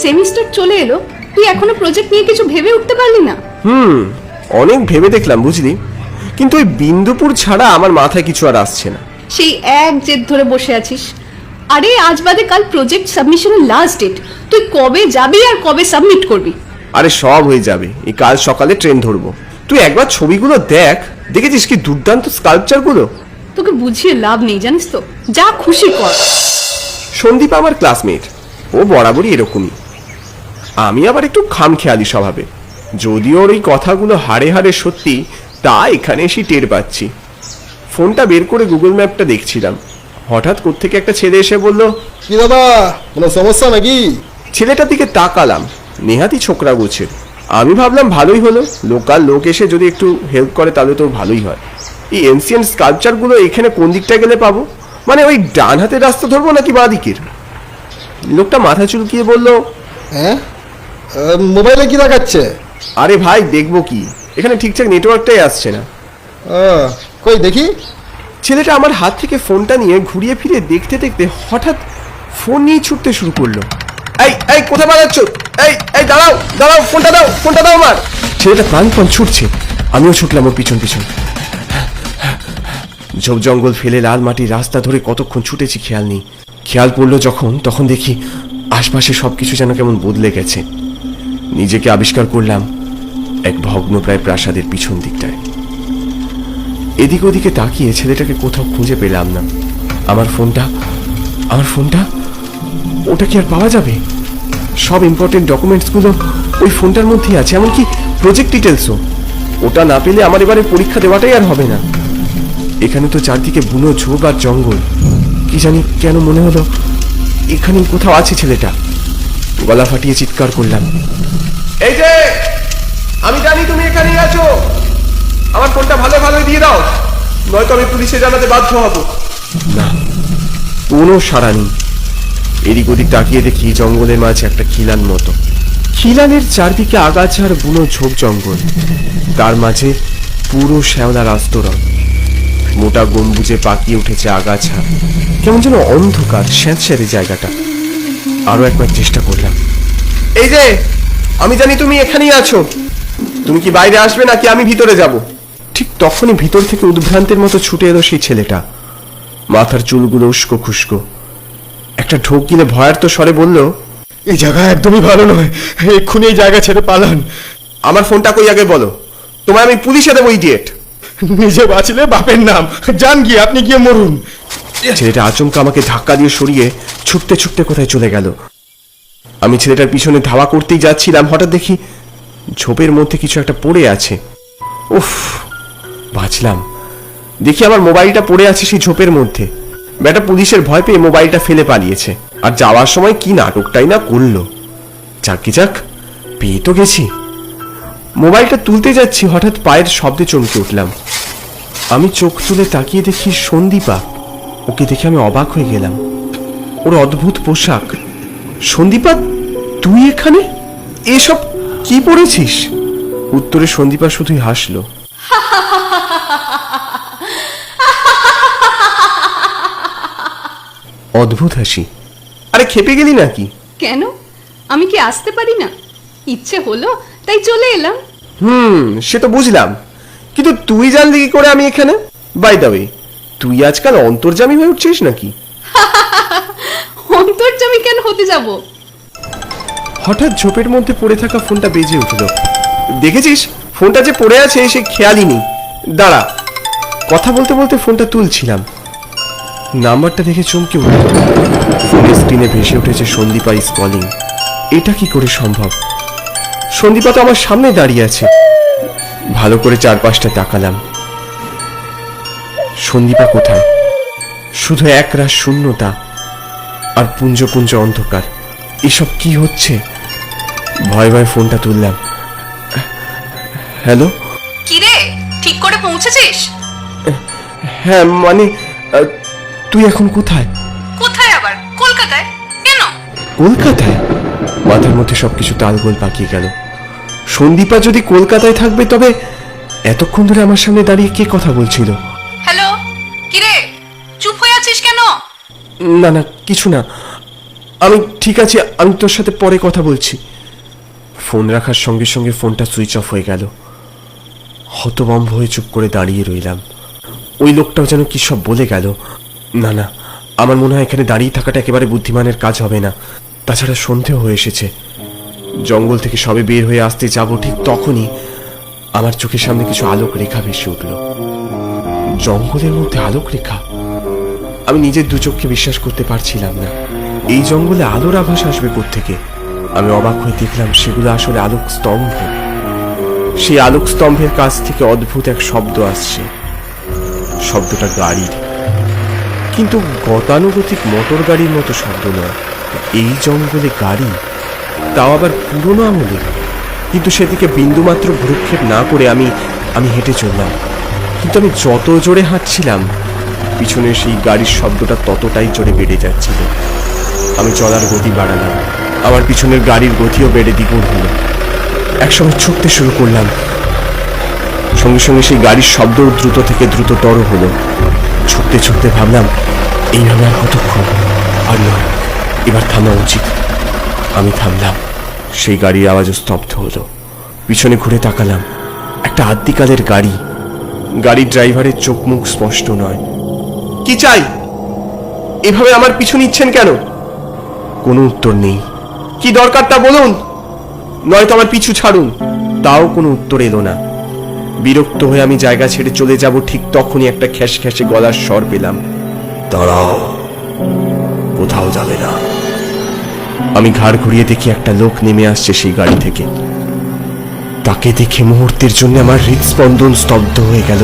Semester চলে এলো, তুই এখনো প্রজেক্ট নিয়ে কিছু ভেবে উঠতে পারলি না? অনেক ভেবে দেখলাম বুঝলি, কিন্তু ওই বিন্দুপুর ছাড়া আমার মাথায় কিছু আর আসছে না। সেই এক জেদ ধরে বসে আছিস। আরে আজ বাদে কাল প্রজেক্ট সাবমিশনের লাস্ট ডেট, তুই কবে যাবি আর কবে সাবমিট করবি? আরে সব হয়ে যাবে, এই কাল সকালে ট্রেন ধরবো। তুই একবার ছবিগুলো দেখ, দেখেছিস কি দুর্দান্ত স্কাল্পচার গুলো। তোকে বুঝিয়ে লাভ নেই জানিস তো, যা খুশি কর। সন্দীপ আমার ক্লাসমেট, ও বরাবরই এরকমই। আমি আবার একটু খামখেয়ালি স্বভাবে, যদিও ওর এই কথাগুলো হাড়ে হাড়ে সত্যি তা এখানে এসে টের পাচ্ছি। ফোনটা বের করে গুগল ম্যাপটা দেখছিলাম, হঠাৎ কোত্থেকে একটা ছেলে এসে বলল, কি দাদা, কোনো সমস্যা নাকি? ছেলেটার দিকে তাকালাম, নেহাতি ছোকরা গোছের। আমি ভাবলাম ভালোই হলো, লোকাল লোক এসে যদি একটু হেল্প করে তাহলে তো ভালোই হয়। এই এনসিয়েন্ট স্কাল্পচারগুলো এখানে কোন দিকটা গেলে পাবো? মানে ওই ডান হাতের রাস্তা ধরবো নাকি বাঁ দিকের? লোকটা মাথা চুলকিয়ে বলল, হ্যাঁ, মোবাইলে কি দেখাচ্ছে? আরে ভাই দেখবো কি, এখানে ঠিকঠাক নেটওয়ার্কটাই আসছে না। কই দেখি। ছেলেটা আমার হাত থেকে ফোনটা নিয়ে ঘুরিয়ে ফিরে দেখতে দেখতে হঠাৎ ফোন নিয়ে ছুটতে শুরু করলো। এই এই কোথায় পালাচ্ছ? এই এই দাঁড়াও দাঁড়াও, ফোনটা দাও, ফোনটা দাও আমার। ছেলেটা প্রাণপণ ছুটছে, আমিও ছুটলাম ওর পিছন পিছন। ঝোপ জঙ্গল ফেলে লাল মাটির রাস্তা ধরে কতক্ষণ ছুটেছি খেয়াল নেই। খেয়াল পড়লো যখন, তখন দেখি আশপাশে সবকিছু যেন কেমন বদলে গেছে। নিজেকে আবিষ্কার করলাম এক ভগ্নপ্রায় প্রাসাদের পিছন দিকটায়। এদিক ওদিকে তাকিয়ে ছেলেটাকে কোথাও খুঁজে পেলাম না। আমার ফোনটা ওটা কি আর পাওয়া যাবে? সব ইম্পর্টেন্ট ডকুমেন্টসগুলো ওই ফোনটার মধ্যেই আছে, এমনকি প্রজেক্ট ডিটেলসও। ওটা না পেলে আমার এবারে পরীক্ষা দেওয়াটাই আর হবে না। এখানে তো চারদিকে বুনো ঝোপ আর জঙ্গল, কি জানি কেন মনে হলো এখানে কোথাও আছে ছেলেটা। গলা ফাটিয়ে চিৎকার করলাম, এই যে, আমি জানি তুমি এখানেই আছো, আমার ফোনটা ভালো ভালো দিয়ে দাও, নয়তো আমি পুলিশে জানাতে বাধ্য হব। না, কোনো সাড়া নেই। এদিক ওদিক তাকিয়ে দেখি জঙ্গলের মাঝে একটা খিলান মতো। খিলানের চারদিকে আগাছা আর বুনো ঝোপ জঙ্গল, তার মাঝে পুরো শ্যাওলার আস্তরণ। মোটা গম্বুজে পাকিয়ে উঠেছে আগাছা, কেমন যেন অন্ধকার স্যাঁতস্যাঁতে জায়গাটা। আরো একবার চেষ্টা করলাম, এই যে, আমি জানি তুমি এখানেই আছো, তুমি কি বাইরে আসবে নাকি আমি ভিতরে যাব? ঠিক তখনই ভিতর থেকে উদ্ভ্রান্তের মতো ছুটে এলো সেই ছেলেটা। মাথার চুলগুলো উস্কো খুস্কো, একটা ঢোক গিলে ভয়ার্ত স্বরে বলল, এই জায়গা একদমই ভালো নয়, এক্ষুনি এই জায়গা ছেড়ে পালান। আমার ফোনটা কই আগে বলো, তোমায় আমি পুলিশে দেবো ইডিয়েট। নিজে বাঁচলে বাপের নাম, যান গিয়ে আপনি গিয়ে মরুন। ছেলেটা আচমকা আমাকে ধাক্কা দিয়ে সরিয়ে ছুটতে ছুটতে কোথায় চলে গেল। আমি ছেলেটার পিছনে ধাওয়া করতেই যাচ্ছিলাম, হঠাৎ দেখি ঝোপের মধ্যে কিছু একটা পড়ে আছে। উফ, বাঁচলাম। দেখি আমার মোবাইলটা পড়ে আছে সেই ঝোপের মধ্যে। বেটা পুলিশের ভয় পেয়ে মোবাইলটা ফেলে পালিয়েছে, আর যাওয়ার সময় কি নাটকটাই না করলো। যাক যাক, পেয়ে তো গেছি। মোবাইলটা তুলতে যাচ্ছি, হঠাৎ পায়ের শব্দে চমকে উঠলাম। আমি চোখ তুলে তাকিয়ে দেখি সন্দীপা। ওকে দেখে আমি অবাক হয়ে গেলাম, ওর অদ্ভুত পোশাক। সন্দীপা, তুই এখানে? এসব কি পড়েছিস? উত্তরে সন্দীপা শুধুই হাসলো। অদ্ভুত হাসি। আরে খেপে গেলি নাকি? কেন, আমি কি আসতে পারি না? ইচ্ছে হলো তাই চলে এলাম। সে তো বুঝলাম, কিন্তু তুই জানলি কি করে আমি এখানে? বাই দ্য ওয়ে, তুই আজকাল অন্তর্যামী হয়ে উঠছিস নাকি? অন্তর্যামী কেন হতে যাব? হঠাৎ ঝোপের মধ্যে পড়ে থাকা ফোনটা বেজে উঠল। দেখেছিস ফোনটা যে পড়ে আছে সে খেয়ালই নেই। দাঁড়া, কথা বলতে বলতে ফোনটা তুলছিলাম, নাম্বারটা দেখে চমকে উঠল। ফোনের স্ক্রিনে ভেসে উঠেছে সন্দীপা ইজ কলিং। এটা কি করে সম্ভব? সন্দীপা তো আমার সামনে দাঁড়িয়ে আছে। ভালো করে চারপাশটা তাকালাম, সন্দীপা কোথায়? শুধু একরাশ শূন্যতা আর পুঞ্জ পুঞ্জ অন্ধকার। এসব কি হচ্ছে? ভয় ভয় ফোনটা তুললাম। হ্যালো, কিরে, ঠিক করে পৌঁছেছিস? হ্যাঁ, মানে তুই এখন কোথায়? কোথায় আবার? কলকাতায়। কেন? কলকাতায়? মাথার মধ্যে সবকিছু তালগোল পাকিয়ে গেল। সন্দীপা যদি কলকাতায় থাকবে, তবে এতক্ষণ ধরে আমার সামনে দাঁড়িয়ে কে কথা বলছিল? হ্যালো, কিরে, চুপ হয়ে আছিস কেন? না না, কিছু না। আমি ঠিক আছে, আমি তোর সাথে পরে কথা বলছি। ফোন রাখার সঙ্গে সঙ্গে ফোনটা সুইচ অফ হয়ে গেল। হতভম্ব হয়ে চুপ করে দাঁড়িয়ে রইলাম। ওই লোকটাও যেন কি সব বলে গেল। না না, আমার মনে হয় এখানে দাঁড়িয়ে থাকাটা একেবারে বুদ্ধিমানের কাজ হবে না। তাছাড়া সন্ধেও হয়ে এসেছে। জঙ্গল থেকে সবে বের হয়ে আসতে যাব, ঠিক তখনই আমার চোখের সামনে কিছু আলোক রেখা ভেসে উঠল। জঙ্গলের মধ্যে আলোক রেখা! আমি নিজের দু চোখকে বিশ্বাস করতে পারছিলাম না। এই জঙ্গলে আলোর আভাস আসবে কোত্থেকে? আমি অবাক হয়ে দেখলাম সেগুলো আসলে আলোক স্তম্ভ। সেই আলোক স্তম্ভের কাছ থেকে অদ্ভুত এক শব্দ আসছে। শব্দটা গাড়ির, কিন্তু গতানুগতিক মোটর গাড়ির মতো শব্দ নয়। এই জঙ্গলে গাড়ি, তাও আবার পুরনো আমলের। কিন্তু সেদিকে বিন্দুমাত্র ভ্রুক্ষেপ না করে আমি হেঁটে চললাম। কিন্তু আমি যত জোরে হাঁটছিলাম, পিছনে সেই গাড়ির শব্দটা ততটাই জোরে বেড়ে যাচ্ছিল। আমি চলার গতি বাড়ালাম, আমার পিছনের গাড়ির গতিও বেড়ে দ্বিগুণ হলো। একসময় ছুটতে শুরু করলাম, সঙ্গে সঙ্গে সেই গাড়ির শব্দ দ্রুত থেকে দ্রুততর হলো। ছুটতে ছুটতে ভাবলাম, এইভাবে আর কতক্ষণ? আর নয়, এবার থামা উচিত। আমি থামলাম। সেই গাড়ির আওয়াজও স্তব্ধ হলো। পিছনে ঘুরে তাকালাম, একটা আদ্যিকালের গাড়ি। গাড়ির ড্রাইভারের চোখ মুখ স্পষ্ট নয়। কি চাই? এভাবে আমার পিছু নিচ্ছেন কেন? কোনো উত্তর নেই। কি দরকারটা বলুন, নয়তো আমার পিছু ছাড়ুন। তাও কোনো উত্তর এলো না। বিরক্ত হয়ে আমি জায়গা ছেড়ে চলে যাব, ঠিক তখনই একটা খ্যাস খ্যাসে গলার স্বর পেলাম। দাঁড়াও, কোথাও যাবে না। আমি ঘাড় ঘুরিয়ে দেখি একটা লোক নেমে আসছে সেই গাড়ি থেকে। তাকে দেখে মুহূর্তের জন্য আমার হৃদস্পন্দন স্তব্ধ হয়ে গেল।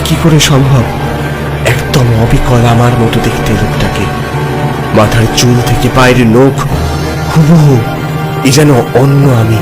কি করে সম্ভব? একদম অবিকল আমার মতো দেখতে লোকটাকে। মাথার চুল থেকে পায়ের নখ হুবহু, এ যেন অন্য আমি।